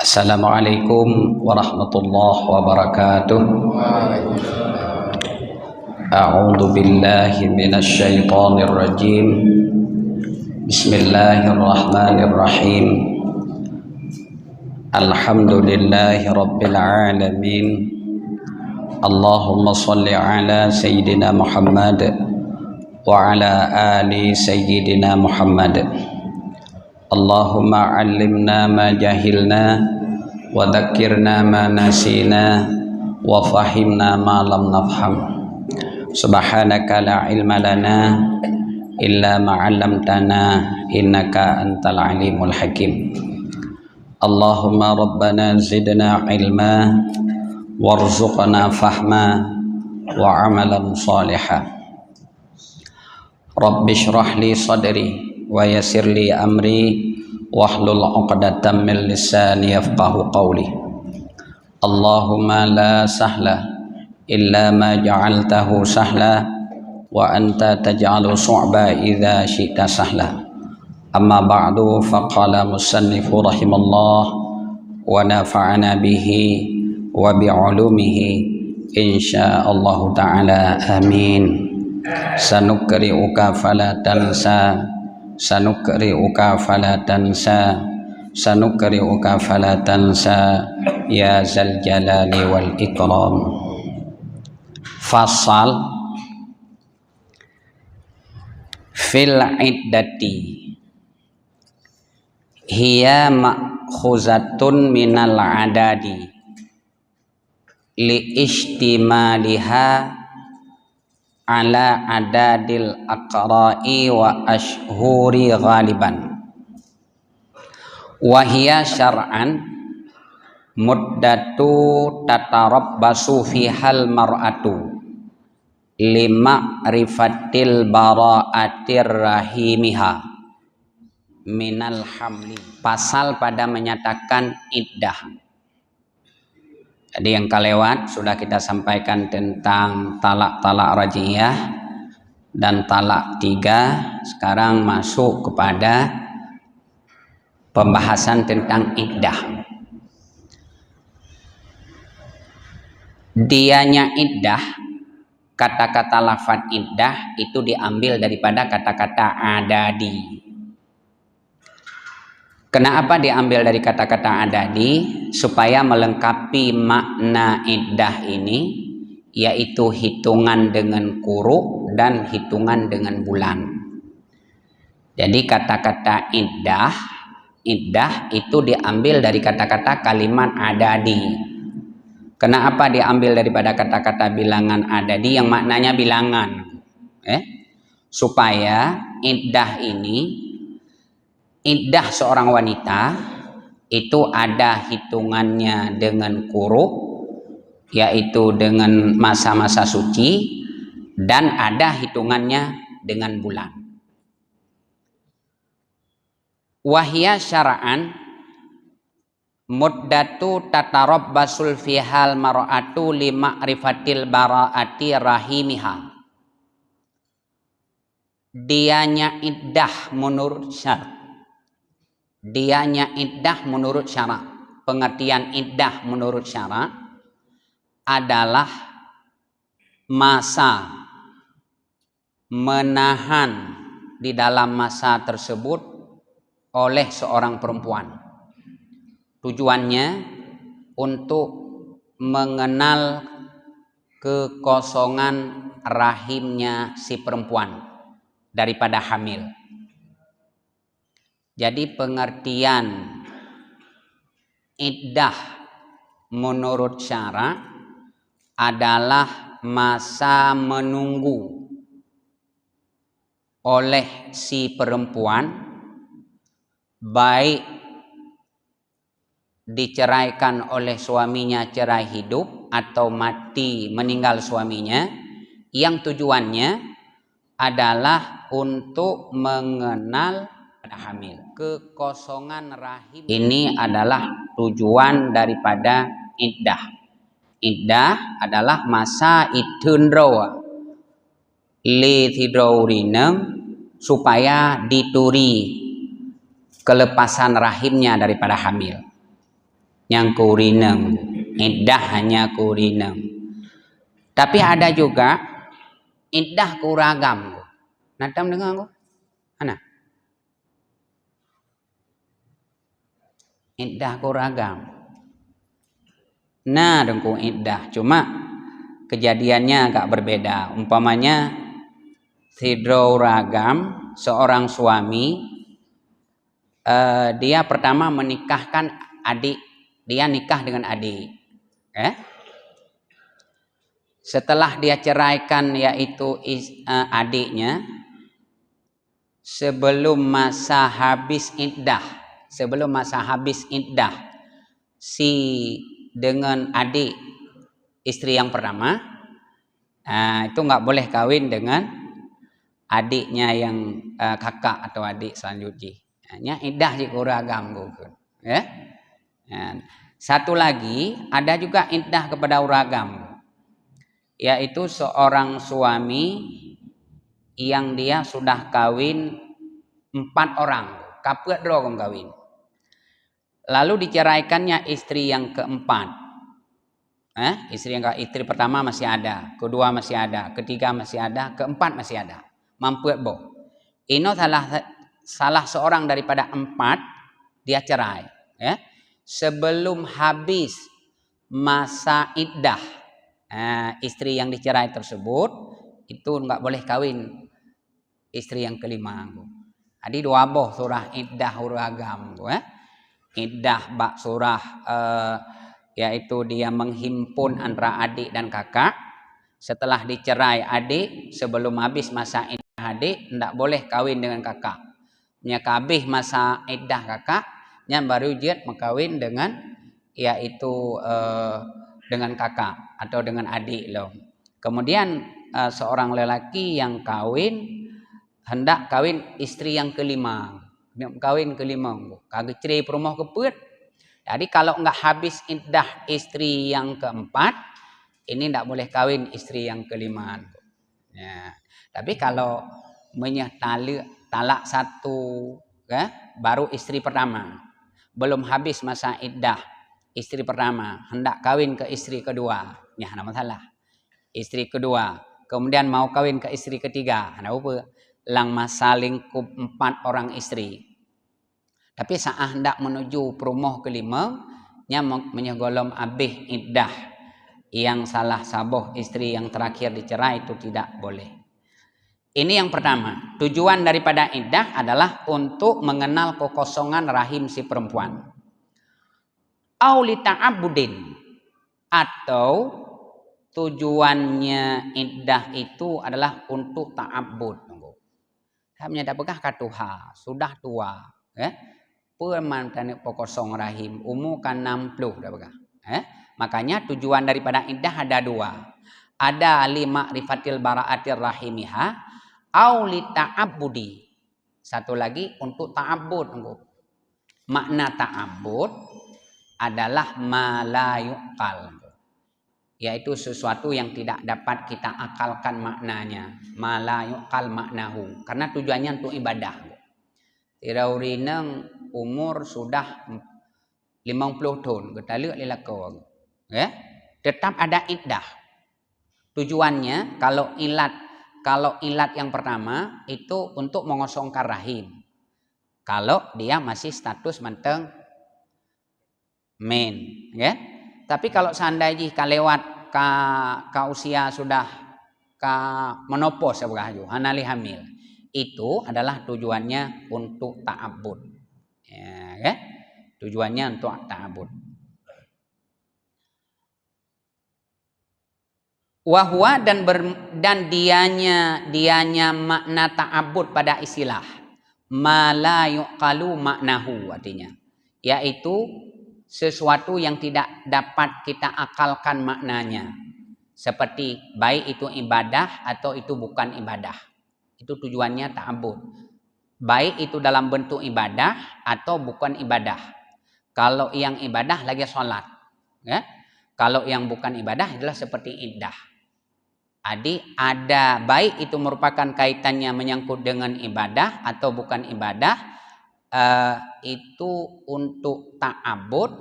Assalamualaikum warahmatullahi wabarakatuh. A'udzu billahi minasy syaithanir rajim. Bismillahirrahmanirrahim. Alhamdulillahi rabbil alamin. Allahumma shalli ala sayyidina Muhammad wa ala ali sayyidina Muhammad. Allahumma 'allimna ma jahilna wa dzakkirna ma nasina wa fahimna ma lam nafham. Subhanaka la ilma lana illa ma 'allamtana innaka antal alimul hakim. Allahumma rabbana zidna ilma warzuqna fahma wa 'amalan shalihan. Rabbi shrah li sadri wa yassir li amri wahlul 'uqdatam min lisani yafqahu qawli. Allahumma la sahla illa ma ja'altahu sahla wa anta taj'alu su'ba idza syi'ta sahla. Amma ba'du, faqala musannifu rahimallah wa nafa'ana bihi wa bi'ulumihi insyaallah ta'ala, amin. Sanukri'uka fala tansa, sanukri'uka fala tansa, sanukri'uka fala tansa ya zal jalali wal ikram. Fasal fil iddati hiya ma'khuzatun minal adadi li istimaliha ala adadil aqra'i wa ashhuri ghaliban wa hiya syar'an muddatu tatarabbasu fihal mar'atu lima rifatil bara'atir rahimiha minal hamli. Pasal pada menyatakan iddah. Jadi yang kelewat sudah kita sampaikan tentang talak-talak raj'iyah dan talak 3. Sekarang masuk kepada pembahasan tentang iddah. Dianya iddah, kata-kata lafaz iddah itu diambil daripada kata-kata adadi. Kenapa diambil dari kata-kata adadi? Supaya melengkapi makna iddah ini, yaitu hitungan dengan quru dan hitungan dengan bulan. Jadi kata-kata iddah itu diambil dari kata-kata kalimat adadi. Kenapa diambil daripada kata-kata bilangan adadi yang maknanya bilangan? Supaya iddah seorang wanita itu ada hitungannya dengan quru, yaitu dengan masa-masa suci, dan ada hitungannya dengan bulan. Wahya syara'an muddatu tatarabbasul fihal mar'atu lima'rifatil bara'ati rahimiha. Dianya iddah menurut syarat. Dianya iddah menurut syarak. Pengertian iddah menurut syarak adalah masa menahan di dalam masa tersebut oleh seorang perempuan. Tujuannya untuk mengenal kekosongan rahimnya si perempuan daripada hamil. Jadi pengertian iddah menurut syara adalah masa menunggu oleh si perempuan, baik diceraikan oleh suaminya cerai hidup atau mati meninggal suaminya, yang tujuannya adalah untuk mengenal hamil. Kekosongan rahim ini adalah tujuan daripada iddah. Iddah adalah masa itundro li tidrorinem, supaya dituri kelepasan rahimnya daripada hamil. yang kurineng, iddah hanya kurineng. Tapi ada juga iddah kuragam. Natam dengar aku? Mana? Iddah kuragam. Nah, dengku iddah. Cuma kejadiannya agak berbeda. Umpamanya hidro ragam, seorang suami dia pertama menikahkan adik, dia nikah dengan adik. Setelah dia ceraikan yaitu adiknya, sebelum masa habis iddah si dengan adik istri yang pertama, itu nggak boleh kawin dengan adiknya yang kakak atau adik selanjutnya. Hanya iddah di kuragam ya. Satu lagi ada juga iddah kepada uragam, yaitu seorang suami yang dia sudah kawin 4 orang, kapet dorong kawin. Lalu diceraikannya istri yang keempat. Istri pertama masih ada, kedua masih ada, ketiga masih ada, keempat masih ada. Mampu boh. Ini salah seorang daripada 4 dia cerai. Sebelum habis masa iddah, istri yang dicerai tersebut itu enggak boleh kawin istri yang kelima. Jadi 2 boh surah iddah uragam. Iddah bak surah yaitu dia menghimpun antara adik dan kakak. Setelah dicerai adik, sebelum habis masa iddah adik, tidak boleh kawin dengan kakak. Nya habis masa iddah kakak, nya baru dia mengkawin dengan yaitu dengan kakak atau dengan adik loh. Kemudian seorang lelaki yang hendak kawin istri yang kelima. Kawin kelima, kagak cerai perumah keput. Jadi kalau enggak habis iddah istri yang keempat, ini enggak boleh kawin istri yang kelima. Ya. Tapi kalau talak satu, baru istri pertama, belum habis masa iddah istri pertama, hendak kawin ke istri kedua, ya ada masalah. Istri kedua, kemudian mau kawin ke istri ketiga, ada apa? Lang masa lingkup 4 orang istri. Tapi saat hendak menuju perumah kelima, nya menyegolom abih iddah yang salah saboh istri yang terakhir dicerai itu tidak boleh. Ini yang pertama. Tujuan daripada iddah adalah untuk mengenal kekosongan rahim si perempuan. Aulita'abudin, atau tujuannya iddah itu adalah untuk ta'abud. Kami ada bekah katuha, sudah tua, permantan pokosong rahim, umur kan 60 dah bekah. Makanya tujuan daripada iddah ada 2. Ada lima rifatil baraatir rahimiha, au li ta'abbudi. Satu lagi untuk ta'abbud. Makna ta'abbud adalah ma la yuqal, yaitu sesuatu yang tidak dapat kita akalkan maknanya. Ma la yuqal maknahu, karena tujuannya untuk ibadah. Tiraurineng umur sudah 50 tahun, kita lihat lelaki, tetap ada iddah. Tujuannya kalau ilat yang pertama itu untuk mengosongkan rahim. Kalau dia masih status menteng men, Tapi kalau seandainya kalewat ka usia sudah ka menopause hanali hamil, itu adalah tujuannya untuk ta'abbud. Tujuannya untuk ta'abbud. Wahwa dan dianya makna ta'abbud pada istilah ma la yuqalu maknahu, artinya yaitu sesuatu yang tidak dapat kita akalkan maknanya, seperti baik itu ibadah atau itu bukan ibadah. Itu tujuannya ta'abbud, baik itu dalam bentuk ibadah atau bukan ibadah. Kalau yang ibadah lagi sholat, kalau yang bukan ibadah adalah seperti iddah. Jadi ada baik itu merupakan kaitannya menyangkut dengan ibadah atau bukan ibadah, itu untuk ta'abbud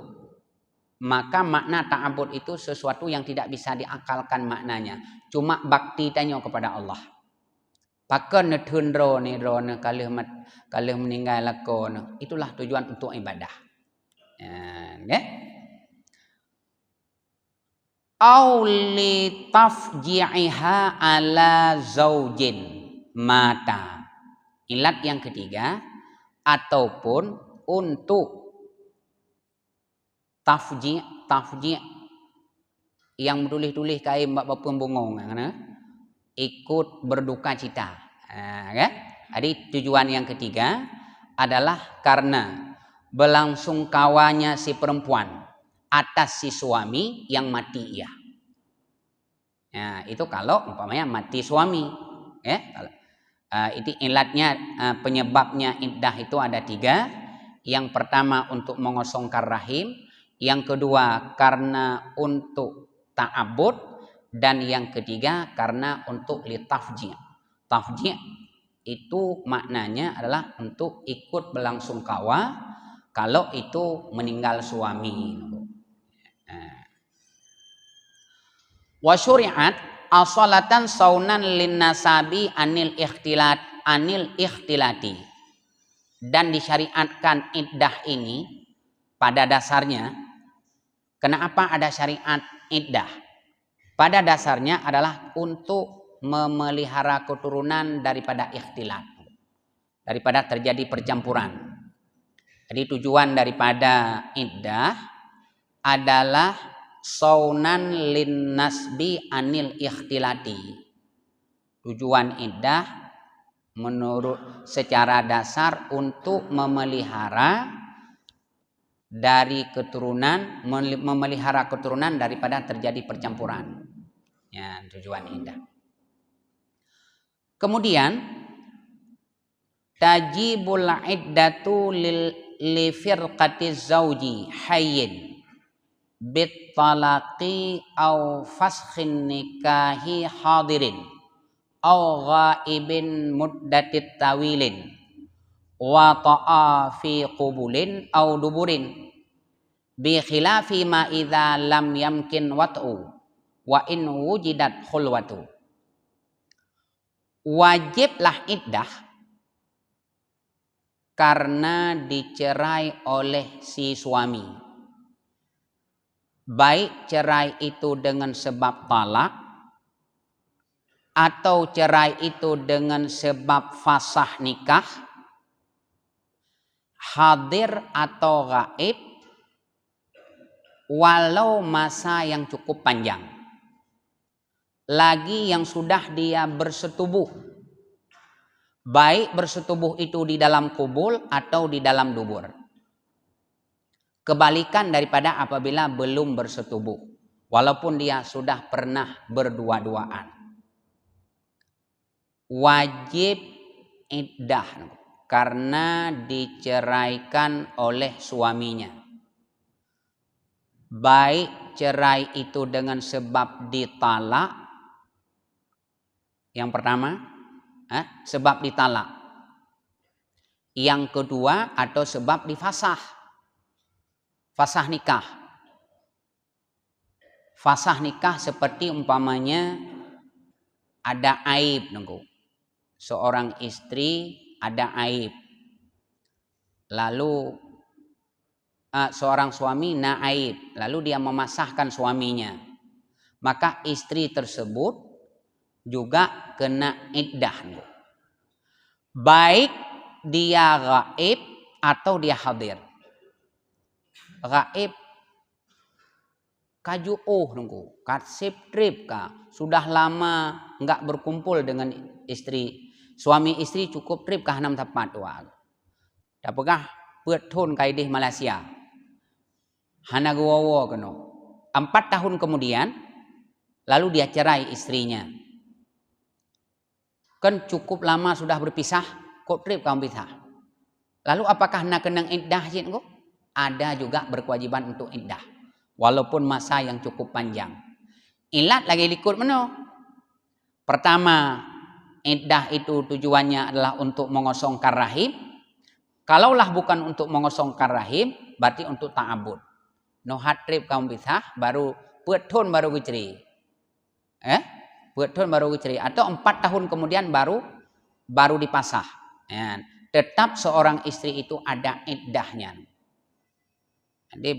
Maka makna ta'abud itu sesuatu yang tidak bisa diakalkan maknanya. Cuma bakti tanya kepada Allah. Pakan netun ro kalau meninggal lakon, itulah tujuan untuk ibadah. Ya. Auli tafji'iha ala zaujin mata. Ilat yang ketiga, ataupun untuk tafji' yang tulis-tulis kai mbak pembungong ikut berduka cita. Kan? Jadi tujuan yang ketiga adalah karena berlangsungkawanya si perempuan atas si suami yang mati ia. Nah, itu kalau umpamanya mati suami, ya. Itu ilatnya, penyebabnya iddah itu ada 3. Yang pertama untuk mengosongkan rahim, yang kedua karena untuk ta'abbud, dan yang ketiga karena untuk litafji'. Tafji' itu maknanya adalah untuk ikut berlangsungkawa kalau itu meninggal suami. Wa syuri'at asalatan saunan lin nasabi anil ikhtilati. Dan disyariatkan iddah ini pada dasarnya. Kenapa ada syariat iddah? Pada dasarnya adalah untuk memelihara keturunan daripada ikhtilat, daripada terjadi percampuran. Jadi tujuan daripada iddah adalah saunan lin nasbi anil ikhtilati. Tujuan iddah menurut secara dasar untuk memelihara dari keturunan, memelihara keturunan daripada terjadi percampuran. Ya, tujuan iddah. Kemudian tajibul iddatu li firqatiz zauji hayyin bit talaqi au faskhin nikahi hadirin au ghaibin muddatit tawilin wa ta'a fi qubulin au duburin bi khilafi ma idza lam yamkin wat'u wa in wujidat khulwatu. Wajiblah iddah karena dicerai oleh si suami. Baik cerai itu dengan sebab talak atau cerai itu dengan sebab fasah nikah, hadir atau gaib, walau masa yang cukup panjang. Lagi yang sudah dia bersetubuh, baik bersetubuh itu di dalam kubul atau di dalam dubur. Kebalikan daripada apabila belum bersetubuh, walaupun dia sudah pernah berdua-duaan. Wajib iddah karena diceraikan oleh suaminya. Baik cerai itu dengan sebab ditalak, yang pertama, sebab ditalak. Yang kedua, atau sebab difasah. Fasah nikah. Fasah nikah seperti umpamanya ada aib nunggu. Seorang istri ada aib. Lalu seorang suami naib, lalu dia memasahkan suaminya. Maka istri tersebut juga kena iddah. Baik dia gaib atau dia hadir. Gaib kaju nunggu, kasip trip ka, sudah lama enggak berkumpul dengan istri. Suami istri cukup trip kah 6 tepat wa. Dapakah buat tun kaidih Malaysia. Hana gowo keno. 4 tahun kemudian lalu dia cerai istrinya. Kan cukup lama sudah berpisah, kok trip kamu pisah. Lalu apakah nak kenang iddah sih engko? Ada juga berkewajiban untuk iddah. Walaupun masa yang cukup panjang. Ilat lagi likut meno. Pertama, iddah itu tujuannya adalah untuk mengosongkan rahim. Kalaulah bukan untuk mengosongkan rahim, berarti untuk ta'abbud. no hatrip kamu pisah baru puetun baru guceri. Puetun baru guceri atau 4 tahun kemudian baru dipasah. Ya. Tetap seorang istri itu ada iddahnya. Jadi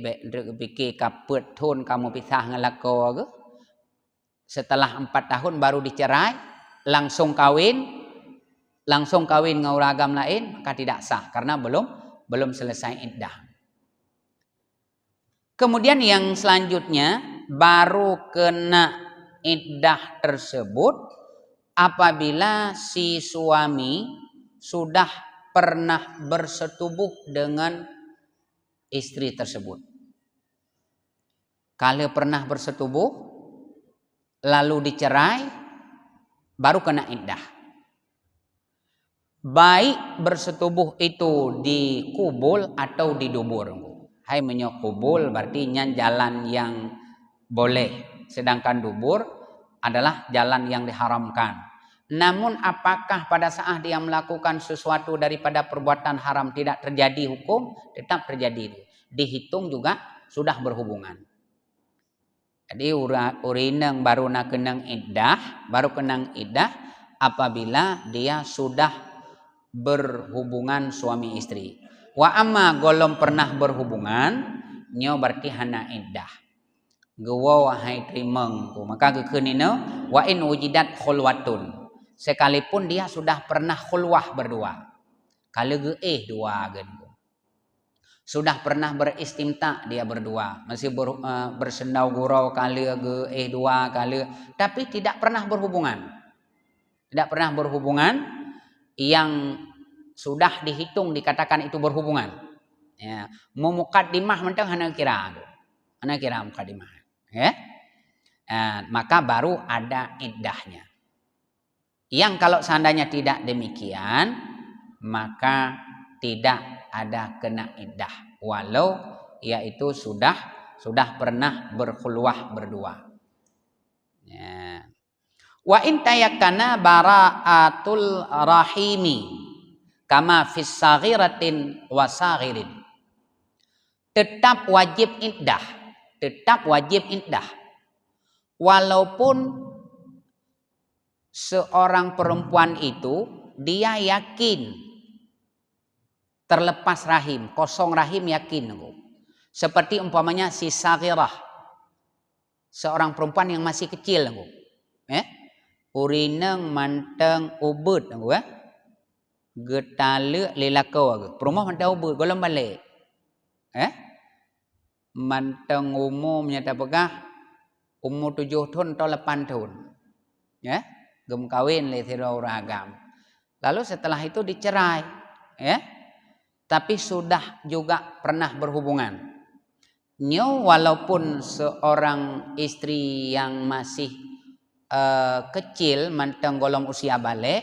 pikir puetun kamu pisah ngelako ke? Setelah 4 tahun baru dicerai, langsung kawin dengan agama lain, maka tidak sah karena belum selesai iddah. Kemudian yang selanjutnya baru kena iddah tersebut apabila si suami sudah pernah bersetubuh dengan istri tersebut. Kalau pernah bersetubuh lalu dicerai baru kena iddah. Baik bersetubuh itu di kubul atau di dubur. Hai menyokubul berarti jalan yang boleh, sedangkan dubur adalah jalan yang diharamkan. Namun apakah pada saat dia melakukan sesuatu daripada perbuatan haram tidak terjadi hukum? Tetap terjadi. Dihitung juga sudah berhubungan. Jadi urineng baru nak kenang iddah apabila dia sudah berhubungan suami istri. Wa amma golom pernah berhubungan nyo berarti hana iddah. Gewa wahai trimeng maka gekeunina wa in wujidat khulwatun. Sekalipun dia sudah pernah khulwah berdua. Kalau dua gen. Sudah pernah beristimta dia berdua, masih bersendau gurau kali dua kali, tapi tidak pernah berhubungan. Tidak pernah berhubungan yang sudah dihitung dikatakan itu berhubungan. Ya, muqaddimah mentang hana kira muqaddimah. Ya. Maka baru ada iddahnya. Yang kalau seandainya tidak demikian, maka tidak ada kena iddah walau yaitu sudah pernah berkhulwah berdua. Ya. Wa in tayakkana bara'atul rahimi kama fis saghiratin wa saghirin. Tetap wajib iddah. Walaupun seorang perempuan itu dia yakin terlepas rahim, kosong rahim yakin. Seperti umpamanya si saghirah. Seorang perempuan yang masih kecil. Urineng manteng ubud. Getale lelako. Perumah manteng ubud. Golong balik. Manteng umumnya tak pegah. Umur 7 tahun atau 8 tahun. Gem kawin le agam. Lalu setelah itu dicerai. Tapi sudah juga pernah berhubungan. Walaupun seorang istri yang masih kecil, manteng golong usia balik,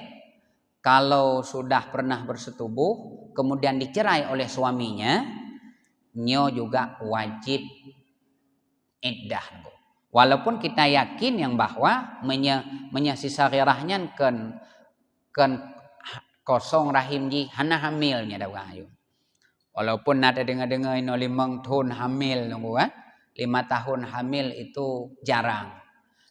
kalau sudah pernah bersetubuh, kemudian dicerai oleh suaminya, juga wajib iddah. Walaupun kita yakin yang bahwa menyasisa ghirahnya kan kosong rahim ji hana hamilnya dah ayu. Walaupun ada dengar-dengar ino 5 tahun hamil nunggu 5 tahun hamil itu jarang.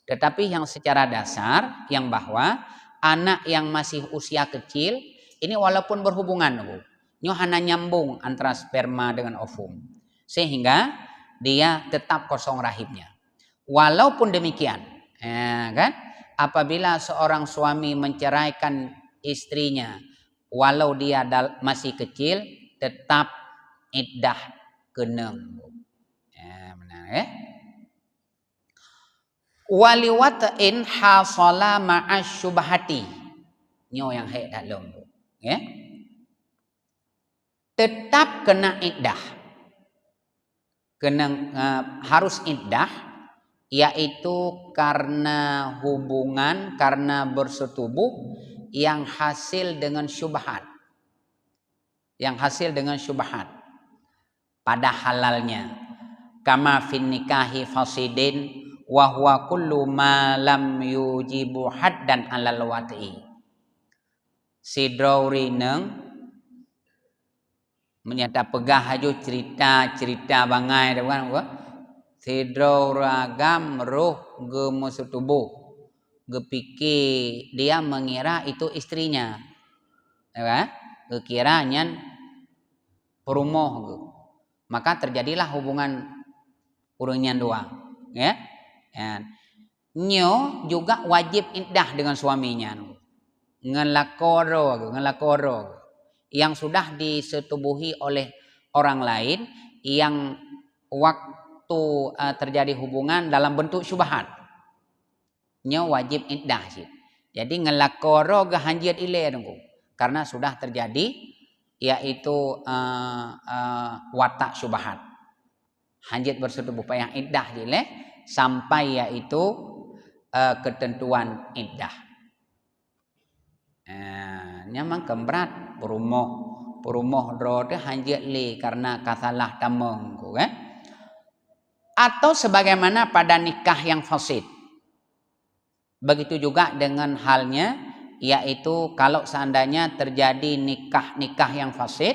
Tetapi yang secara dasar yang bahwa anak yang masih usia kecil ini walaupun berhubungan nunggu, hana nyambung antara sperma dengan ovum. Sehingga dia tetap kosong rahimnya. Walaupun demikian, kan? Apabila seorang suami menceraikan istrinya walau dia masih kecil, tetap iddah keneng. Waliwatain hasala ma'as syubhati. Nyo yang hek dalam. Tetap kena iddah. Harus iddah yaitu karena hubungan, karena bersetubuh yang hasil dengan syubhat. Pada halalnya. Kama fin nikahi fasidin wa huwa kullu ma lam yujibu haddan alal wat'i. Sidrauri neng menyata pegah haju cerita bangai bukan Tidro ragam roh gemusuh tubuh. Gepikir dia mengira itu istrinya. Ya, kekiranya perumoh. Maka terjadilah hubungan urunyan dua. Ya. Ya. Nyo juga wajib iddah dengan suaminya. Ngelakoro. Yang sudah disetubuhi oleh orang lain yang waktu terjadi hubungan dalam bentuk syubhat. Nyo wajib iddah sih. Jadi ngelakoro gahanjiat ile nunggu. Karena sudah terjadi yaitu watak syubhat. Hanjit bersetubuh payah iddah jile sampai yaitu ketentuan iddah. Nyamang kemberat perumoh drode hanjit li karena kasalah tamong atau sebagaimana pada nikah yang fasid. Begitu juga dengan halnya yaitu kalau seandainya terjadi nikah yang fasid,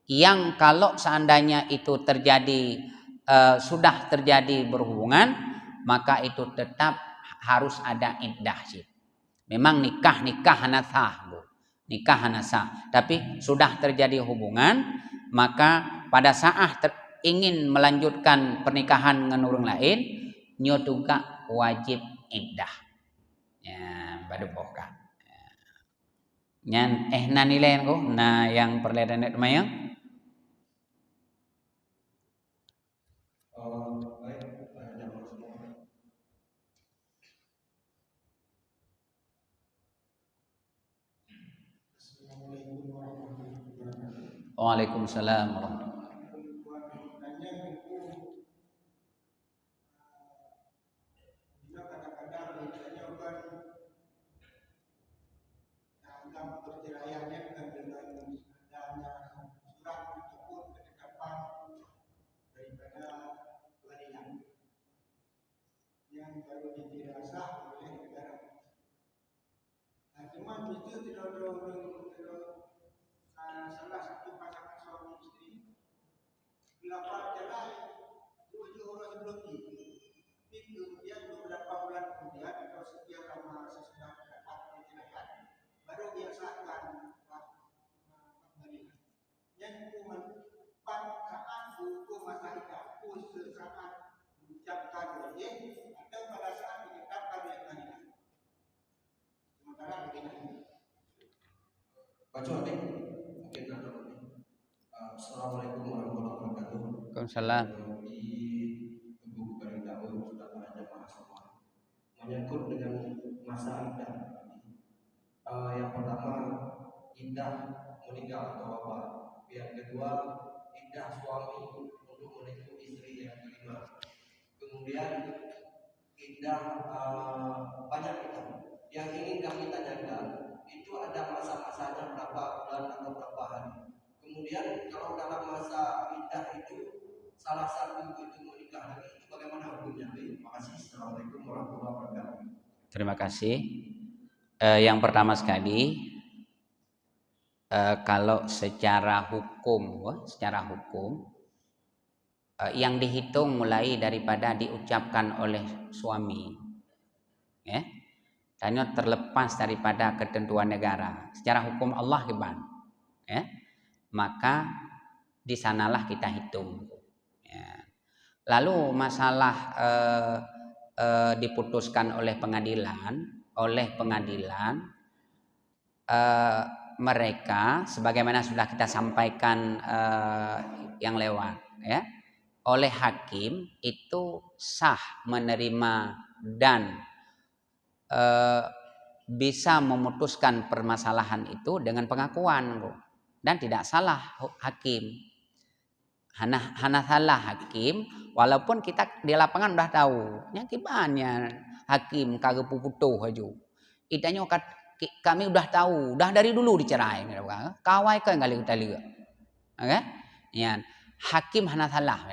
yang kalau seandainya itu terjadi sudah terjadi berhubungan, maka itu tetap harus ada iddah sih. Memang nikah hanasah, nikah hanasah. Tapi sudah terjadi hubungan, maka pada saat ingin melanjutkan pernikahan dengan orang lain, nyo juga wajib iddah. Ya, baru bokan. Nyan nanilen ko na yang perledan net mayang. Waalaikumsalam warahmatullahi yang baru dirasa oleh negara. Nah, cuma itu tidak salah satu pasangan suami istri melapar cerai 7 orang sebelum itu kemudian beberapa bulan kemudian atau sekian lama sesudah dapat perceraian baru dia sahkan pengadilan. Yang hukuman saat hukum masyarakat saat mengucapkan wajib atau pada saat ditetapkan oleh pengadilan. Sementara begini. Baca mungkin ada. Assalamualaikum warahmatullahi wabarakatuh. Waalaikumsalam. Di Ibu beritahu sudah para jamaah semua menyangkut dengan masa iddah. Yang pertama iddah meninggal atau wafat. Yang kedua iddah suami untuk menikah istri yang kelima. Kemudian iddah banyak itu. Yang ingin kami tanyakan itu ada masa-masanya berapa bulan atau berapa hari. Kemudian kalau dalam masa iddah itu salah satu itu menikah lagi itu bagaimana hukumnya? Terima kasih. Assalamualaikum warahmatullahi wabarakatuh. Terima kasih. Yang pertama sekali, kalau secara hukum, yang dihitung mulai daripada diucapkan oleh suami, ya, dan terlepas daripada ketentuan negara. Secara hukum Allah ya, maka di sanalah kita hitung. Ya. Lalu masalah diputuskan oleh pengadilan, mereka sebagaimana sudah kita sampaikan yang lewat, ya, oleh hakim itu sah menerima dan bisa memutuskan permasalahan itu dengan pengakuan, dan tidak salah hakim. Hana salah hakim, walaupun kita di lapangan udah tahu, nyakibannya hakim kagak puputuh aja. Itanya kami udah tahu, udah dari dulu dicerai, kawai kan kali kita lihat, oke? Ya, hakim hana salah,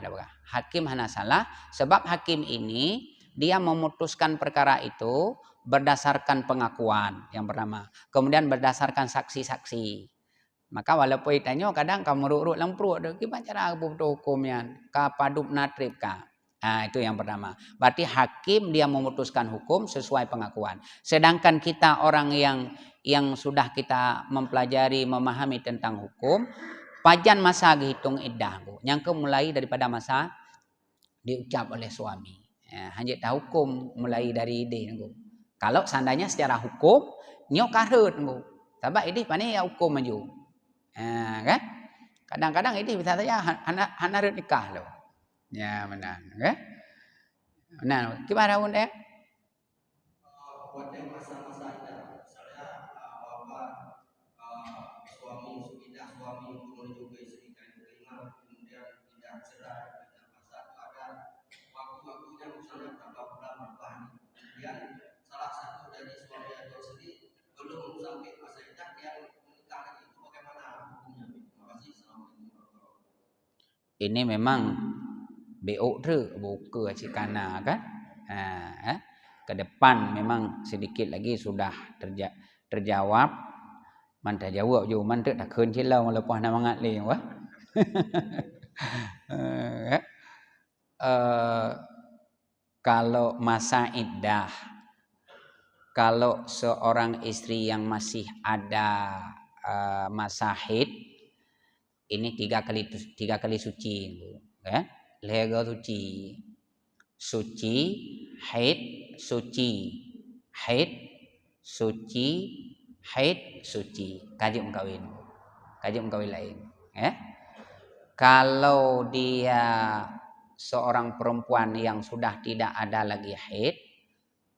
hakim hana salah, sebab hakim ini dia memutuskan perkara itu berdasarkan pengakuan yang pertama, kemudian berdasarkan saksi-saksi. Maka walaupun itanya kadang kamu urut lempruk, gimana cara puputuh hukumnya, kapadup natrib ka. Itu yang pertama. Berarti hakim dia memutuskan hukum sesuai pengakuan. Sedangkan kita orang yang sudah kita mempelajari, memahami tentang hukum, pajan masa dihitung iddah. Yang mulai daripada masa diucap oleh suami. Hanya tahu hukum mulai dari ide. Kalau seandainya secara hukum, nyok karut. Sebab ini pani ya hukum maju. Kan? Kadang-kadang ini bisa saja hanarut nikah loh. Ya benar, okay? Nah, gimana pun Buat yang masa-masa iddah, misalnya bapak suami menuju ke istri kelima, kemudian tidak cerai, tidak masa ada waktu-waktunya misalnya berapa bulan berapa hari. Kemudian salah satu dari suami atau istri belum sampai masa iddah yang menikah lagi, itu bagaimana hukumnya? Terima kasih. Assalamualaikum. Ini memang BO buka cikana kan. Ke depan memang sedikit lagi sudah terjawab. Man terjawab je man tak keun cilau lepas nak mangat li wah. Kalau masa iddah, kalau seorang istri yang masih ada masa haid, ini tiga kali suci, ya. Lega suci, haid, suci, haid, suci, haid, suci. Kaji mengkawin lain, ya. Kalau dia seorang perempuan yang sudah tidak ada lagi haid,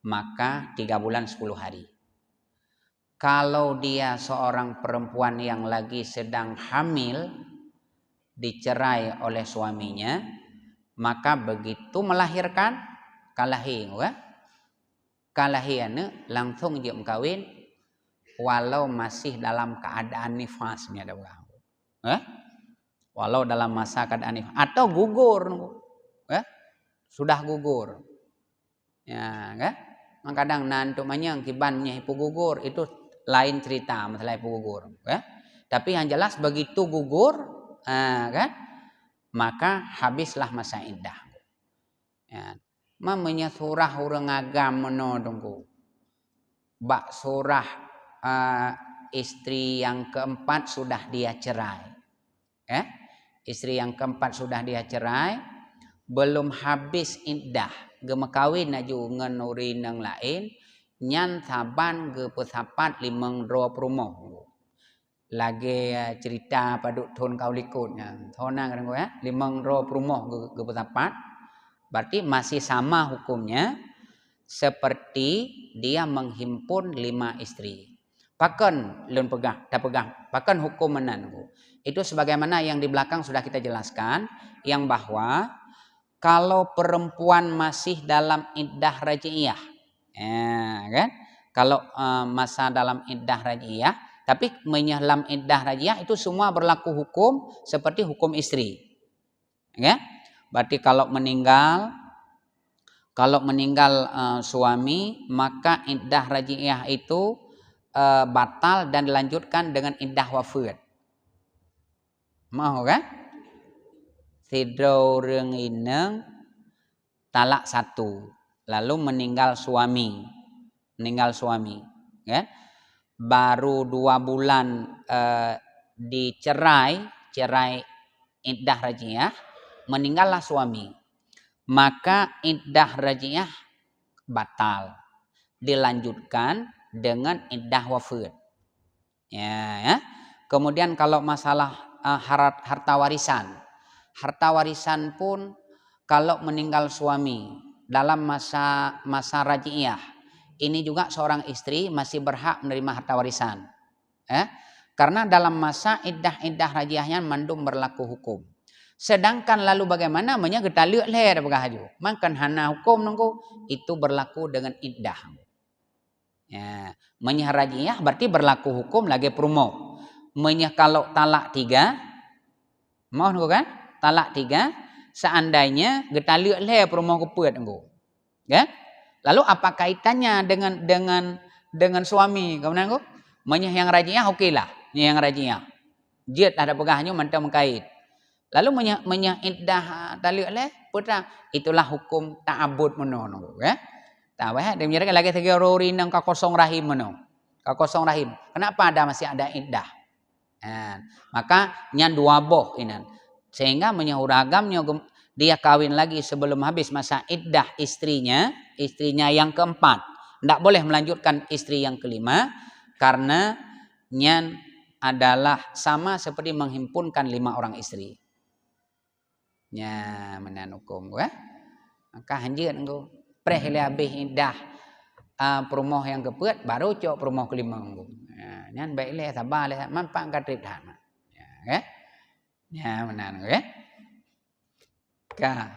maka 3 bulan 10 hari. Kalau dia seorang perempuan yang lagi sedang hamil, dicerai oleh suaminya, maka begitu melahirkan, kalahian langsung dia kawin, walau masih dalam keadaan nifasnya, walau dalam masa keadaan nifas atau gugur, sudah gugur, ya kan? Kadang nanti manyang kibannya ibu gugur itu lain cerita masalah ibu gugur, tapi yang jelas begitu gugur, kan, maka habislah masa iddah. Ya. Mamanya surah urang agam menodongku. Bak surah istri yang keempat sudah dia cerai. Istri yang keempat sudah dia cerai, belum habis iddah, gemekawin aju ngenurin yang lain, nyan saban ge pesapat 5 perumoh. Lagi cerita paduk thon kau likutnya. Thona kan gue 5 perumoh ge pesapat. Berarti masih sama hukumnya seperti dia menghimpun 5 istri. Pakan lun pegang, tak pegang. Pakan hukum menangu. Itu sebagaimana yang di belakang sudah kita jelaskan, yang bahwa kalau perempuan masih dalam iddah raj'iyah, kan? Kalau masa dalam iddah raj'iyah, tapi menyelam iddah raj'iyah itu semua berlaku hukum seperti hukum istri, ya? Berarti kalau meninggal suami, maka iddah raj'iyah itu batal dan dilanjutkan dengan iddah wafat. Mau kan? Tidau reung ineng talak 1, lalu meninggal suami, ya. Baru 2 bulan cerai iddah raj'iyah, meninggallah suami, maka iddah raj'iyah batal, dilanjutkan dengan iddah wafat, ya. Kemudian kalau masalah harta warisan pun kalau meninggal suami dalam masa raj'iyah, ini juga seorang istri masih berhak menerima harta warisan, karena dalam masa iddah raj'iyahnya mandum berlaku hukum. Sedangkan lalu bagaimana kita lihat leher begahaju, makan hana hukum nunggu itu berlaku dengan iddah. Ya, menyah raj'iyah berarti berlaku hukum lagi promo. Menyah kalau talak 3, mau nunggu kan? Talak 3, seandainya kita lihat leher promo keput nunggu, ya. Lalu apa kaitannya dengan suami? Kau nunggu? Menyah yang raj'iyah okeylah, yang raj'iyah. Jid ada pegahnya mantap mengkait. Lalu iddah taluk le putra itulah hukum ta'abbud menono ya. Tahu ya dia menyatakan lagi 3 hari nang ka kosong rahim meno. Ka kosong rahim. Kenapa masih ada iddah? Maka nya 2 boh inan. Sehingga menyahuragamnya dia kawin lagi sebelum habis masa iddah istrinya yang keempat. Tidak boleh melanjutkan istri yang kelima karena nyan adalah sama seperti menghimpunkan 5 orang istri. Nya menan hukum ya. Maka hanjeut engko preh le habis iddah perumoh yang kepeut baru cok perumoh kelima engko. Nyan baik le sabar le mampak katrip dah. Ya. Ya menan ya. Ka.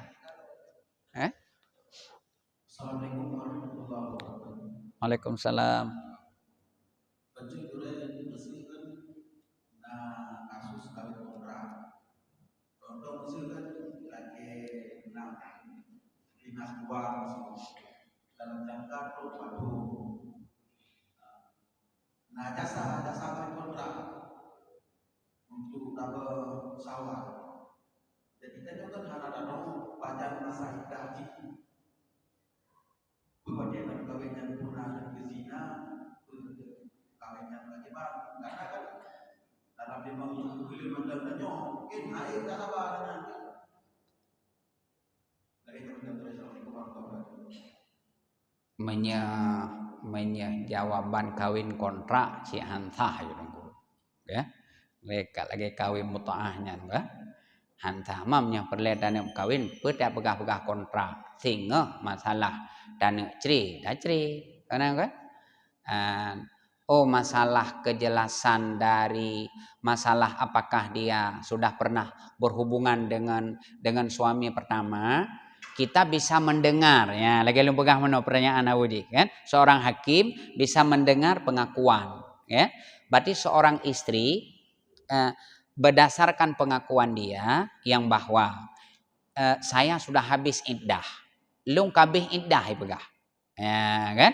Assalamualaikum warahmatullahi wabarakatuh. Waalaikumsalam. Kasus kawin kontrak. Contoh misalkan lagi dinas luar dalam jangka 24. Nah jasa kawin kontrak untuk double sawah. Jadi kan kan harap ada panjang masa gaji. Kemudian kawin yang punah ke zina, kawin yang bagaimana? Karena kan dalam 5 bulan mendatangnya mungkin air tak sabar nanti. Dari teman-teman Assalamualaikum warahmatullahi wabarakatuh. Jawaban kawin kontrak si hantah ya. Mereka lagi kawin mutaahnya enggak. Hantah mamnya perledan yang kawin peta pegah-pegah kontrak sehingga masalah dan ceri karena kan masalah kejelasan dari masalah apakah dia sudah pernah berhubungan dengan suami pertama, kita bisa mendengar ya lagi lu pegah mana pertanyaan Awudi kan, seorang hakim bisa mendengar pengakuan ya. Berarti seorang istri berdasarkan pengakuan dia yang bahwa saya sudah habis iddah, lung kabeh iddah pegah ya kan.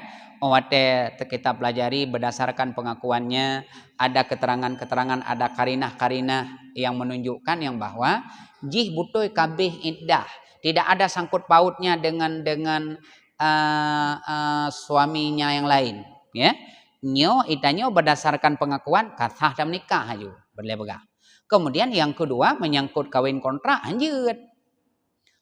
Kita pelajari berdasarkan pengakuannya ada keterangan-keterangan, ada karinah-karinah yang menunjukkan yang bahwa jih butoi kabeh iddah, tidak ada sangkut pautnya dengan suaminya yang lain ya. Itanyo berdasarkan pengakuan kasah dan nikah aja berlebegah. Kemudian yang kedua menyangkut kawin kontrak anjut.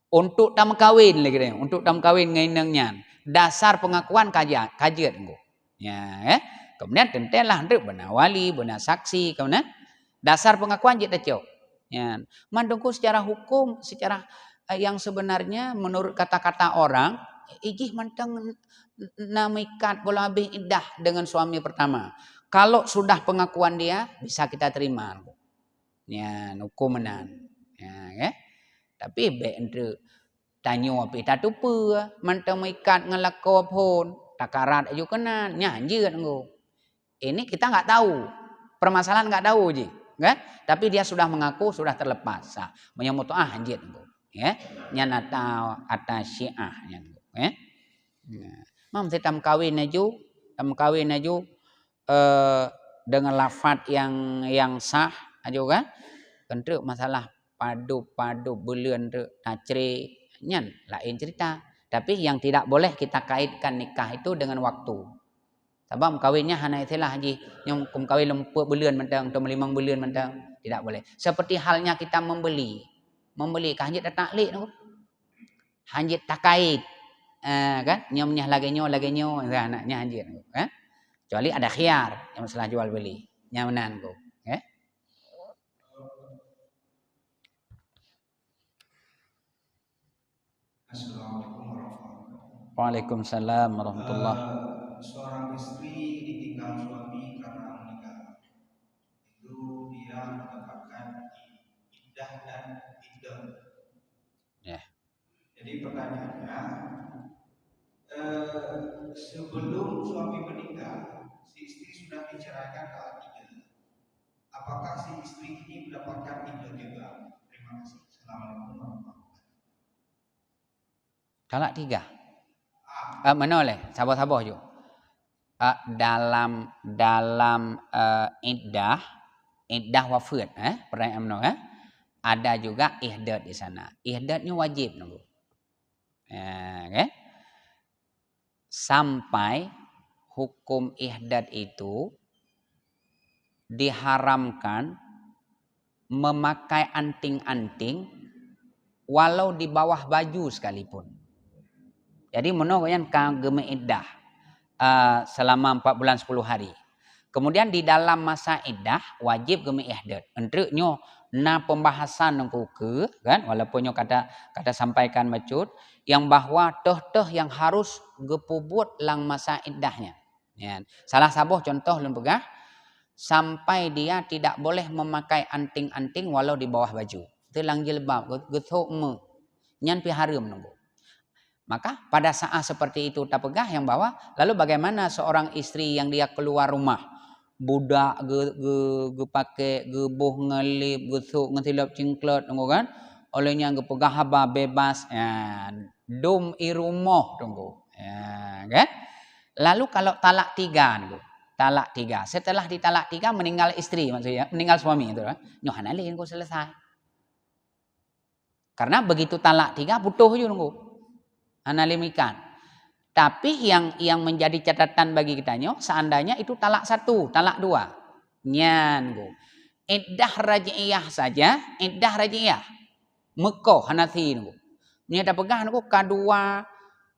Untuk tam kawin lagi deh, untuk tam kawin ngainangnya. Dasar pengakuan kajian engko. Ya, kemudian tentelah ndek benar wali, benar saksi, kemudian dasar pengakuan kita cok. Ya, mandungku secara hukum, secara yang sebenarnya menurut kata-kata orang, ijih manteng namikat bola habis iddah dengan suami pertama. Kalau sudah pengakuan dia bisa kita terima. Ya, hukum menan. Ya. Tapi entre tanyo api tatupa mantang mengikat ngelako pun takarat aja kena nyanjir engko. Ini kita enggak tahu. Permasalahan enggak tahu je, kan? Tapi dia sudah mengaku sudah terlepas. Menyambut anjir engko, ya. Nyanata atas syiah engko, ya. Nah, mam tam kawin aju dengan lafaz yang sah aja kan? Kentruk masalah padu bulan tu tacri nyan lain cerita. Tapi yang tidak boleh kita kaitkan nikah itu dengan waktu. Sebab kawinnya hanya itulah haji yang kawin 4 bulan mentang atau 5 bulan mentang, tidak boleh. Seperti halnya kita membeli hanjit taklid tu. Hanjit takait. Kan nyomnya lagi nyo anaknya hanjit kan. Kecuali ada khiyar yang masalah jual beli. Nyamanan tu. Assalamualaikum warahmatullahi wabarakatuh. Waalaikumsalam warahmatullahi. Seorang istri ditinggal suami karena meninggal. Itu dia mendapatkan iddah dan iddah. Ya. Jadi pertanyaannya, sebelum suami meninggal, si istri sudah diceraikan talak 3. Apakah si istri ini mendapatkan iddah juga? Terima kasih. Assalamualaikum warahmatullahi wabarakatuh. Talak 3. Mana oleh? Sabar-sabar je. Dalam iddah wafat pertanyaan mana Ada juga ihdad di sana. Ihdadnya wajib nunggu. Okay? Sampai hukum ihdad itu diharamkan memakai anting-anting walau di bawah baju sekalipun. Jadi menurut yang kageme iddah selama 4 bulan 10 hari. Kemudian di dalam masa iddah wajib geme ihdad. Entruknya na pembahasan nengku ke kan walaupun nyo kata sampaikan macut yang bahwa toh yang harus gepubut lang masa iddahnya. Ya. Salah sabuh contoh lun pegah sampai dia tidak boleh memakai anting-anting walau di bawah baju. Itu lang jilbab gethuk me. Nyan pi harum nunggu. Maka pada saat seperti itu tak pegah yang bahwa lalu bagaimana seorang istri yang dia keluar rumah budak ge pakai ge boh ngelip gethuk ngetilap cingklet tunggu kan olehnya ge pegah haba bebas ya dum irumoh tunggu ya kan lalu kalau talak 3 tunggu talak 3 setelah ditalak 3 meninggal istri maksudnya meninggal suami itu kan nyohan alih ku selesai karena begitu talak 3 putuh je tunggu analimikan. Tapi yang menjadi catatan bagi kitanya seandainya itu talak 1, talak 2. Nyan go. Iddah raj'iyah saja, iddah raj'iyah. Mekoh Hanafi go. Nya pegah go kedua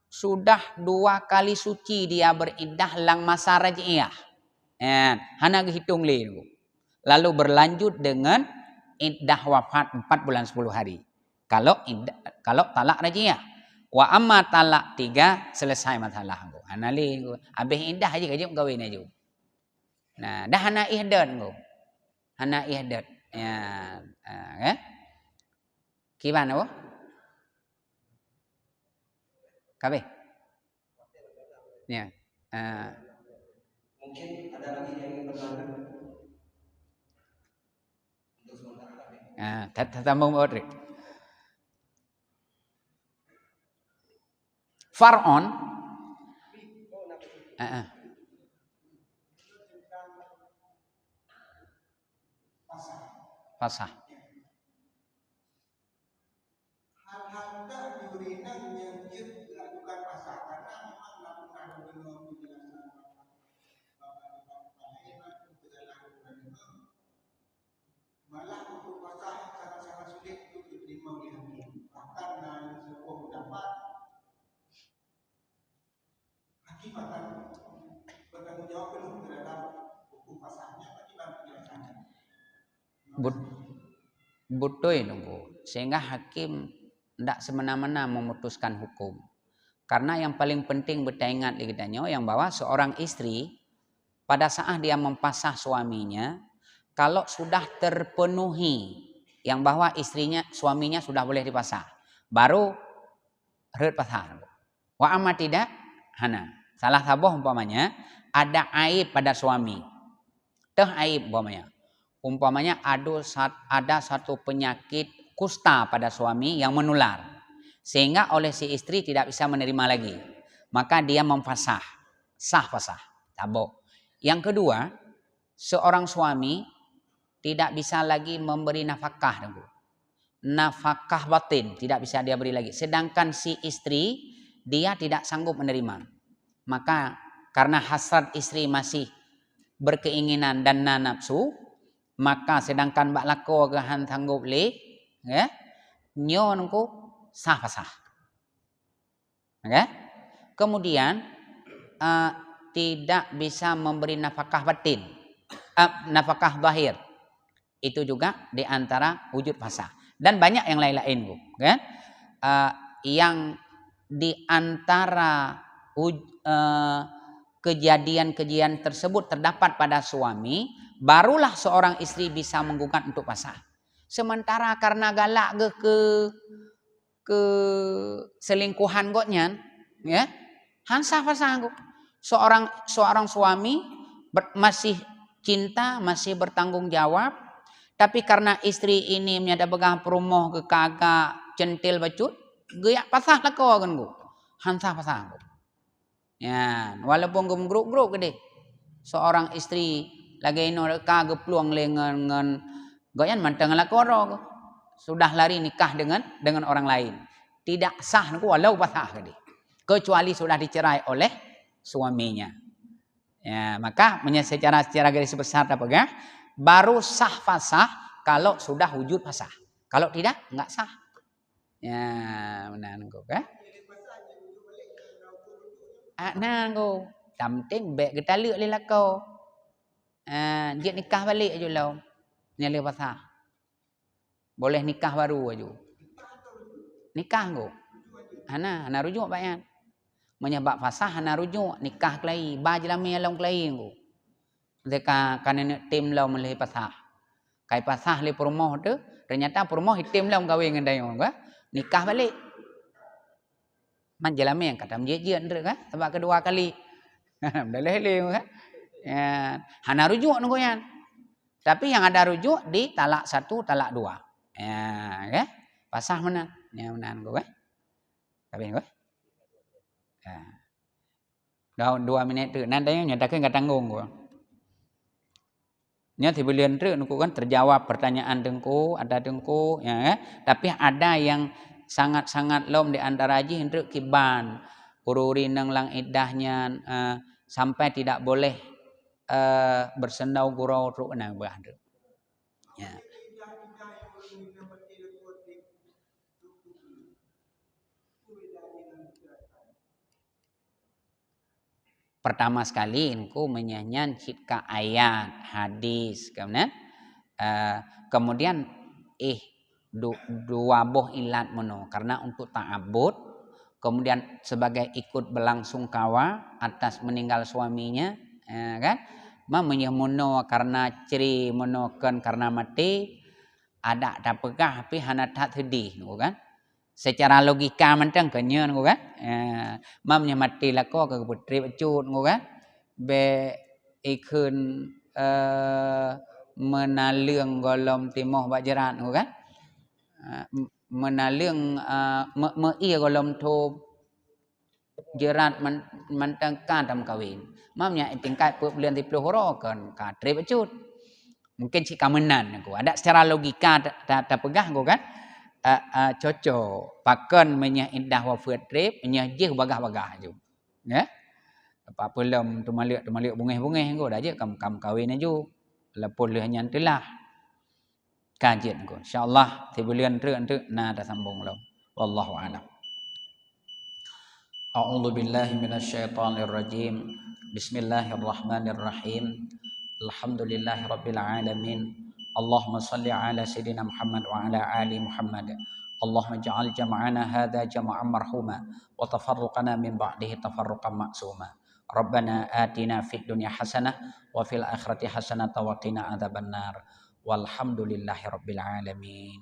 sudah 2 kali suci dia beriddah lang masa raj'iyah. Hana hitung le go. Lalu berlanjut dengan iddah wafat 4 bulan 10 hari. Kalau talak raj'iyah. Wa amma talak 3 selesai masalah go. Anali go. Habis iddah aja kajak kawin aja. Nah, dah hana ihdad go. Hana ihdad. Ya, kan? Gimana bo? Kabeh. Ya. Mungkin ada lagi yang ingin bertanya. Untuk sementara kabeh. Tatambung order. Far'on pasah hal-hal diurinang yang dia dilakukan pasah karena memang melakukan malah untuk pasah yang sangat-sangat sulit untuk diterima oleh hakim bahkan dalam sebuah pendapat hakim akan bertanggung jawab penuh terhadap hukum pasahnya bagaimana penjelasannya. Butuh nunggu sehingga hakim tidak semena-mena memutuskan hukum karena yang paling penting bertaingat di kitanya yang bahwa seorang istri pada saat dia mempasah suaminya kalau sudah terpenuhi yang bahwa suaminya sudah boleh dipasah baru red pasah wa amma tidak hana salah sabuh umpamanya ada aib pada suami teh aib umpamanya ada satu penyakit kusta pada suami yang menular sehingga oleh si istri tidak bisa menerima lagi maka dia memfasah sah fasah tabok. Yang kedua seorang suami tidak bisa lagi memberi nafkah nafkah batin tidak bisa dia beri lagi sedangkan si istri dia tidak sanggup menerima maka karena hasrat istri masih berkeinginan dan nafsu maka sedangkan bak lako gahan sanggup le ya nyo nungku sah pasah okay? Kemudian tidak bisa memberi nafkah batin nafkah zahir itu juga diantara wujud pasah dan banyak yang lain-lain kan yang diantara kejadian-kejadian tersebut terdapat pada suami barulah seorang istri bisa menggugat untuk pasah. Sementara karena galak ke selingkuhan gotnya, ya, hansah pasah go. Seorang suami masih cinta, masih bertanggung jawab, tapi karena istri ini menyada pegang perumoh ke kagak centil bacut, geyak pasah lah kau kan go. Hansah pasah go. Ya, walaupun grup gede. Seorang istri lagi ino ka gepluang lengan goyan manteng la koro sudah lari nikah dengan orang lain. Tidak sah niku walau basah tadi. Kecuali sudah dicerai oleh suaminya. Ya, maka secara garis besar apa baru sah fasah kalau sudah wujud fasah. Kalau tidak enggak sah. Ya, benar niku kan? Nah niku, penting baik kita lihat lelako. Dia nikah balik aja lah. Nyali fasah. Boleh nikah baru aja. Nikah go. Ana rujuk bayan. Menyebab fasah ana rujuk nikah kelai, ba jelami along kelai go. Zeka kanene tim law melih fasah. Kai fasah le perumoh tu, ternyata perumoh hitim law kahwin dengan dayo ka. Nikah balik. Man jelami yang kata menjejen tu kan sebab kedua kali. Dah leh kan. Ya, ana rujuk nunggu yan. Tapi yang ada rujuk di talak 1, talak 2. Ya, kan? Fasah mana? Ya, mana nunggu kan? Kabin ko. Ya. Dah 2 minit tu. Nanti nyatakan enggak tanggung ko. Nya tibulian tu nunggu kan terjawab pertanyaan dengku, ada dengku, ya kan? Tapi ada yang sangat-sangat lom di antara haji hendak kiban. Ururi nang lang idahnya sampai tidak boleh bersendau gurau tu nang berada. Ya. Pertama sekali engkau menyanyian cipta ayat, hadis, kemudian dua boh ilat mono karena untuk ta'abud, kemudian sebagai ikut berlangsung kawa atas meninggal suaminya, kan? Menyemono karena ciri monokan karena mati, ada tak pegah tapi hana tak sedih, kan? Secara logika mentang kenyan ko kan mamnya mati lako ke putri pecut ko kan be ikun menalung golom timoh bajaran ko kan menalung mei golom to jerat mentang kadam kawin mamnya tingkat pelian 10 horo kan katri pecut mungkin si kamenan ko ada secara logika tak pegah ko kan cocok pakan menyah indah wafat trip menyah jih bagah-bagah ju ya apa pelem tu malik bungeh-bungeh ko dah je kam kawin aju lepon leh nyantelah kajian ko insyaallah tibulian tu na dah sambung lo wallahu a'lam. A'udzu billahi minasyaitonir rajim. Bismillahirrahmanirrahim. Alhamdulillahirabbil alamin. Allahumma salli ala sayyidina Muhammad wa ala ali Muhammad. Allahumma ja'al jam'ana hadha jam'an marhuma wa tafarruqana min ba'dihi tafarruqan ma'suma. Rabbana atina fid dunya hasanah wa fil akhirati hasanah wa qina adzabannar. Walhamdulillahirabbil alamin.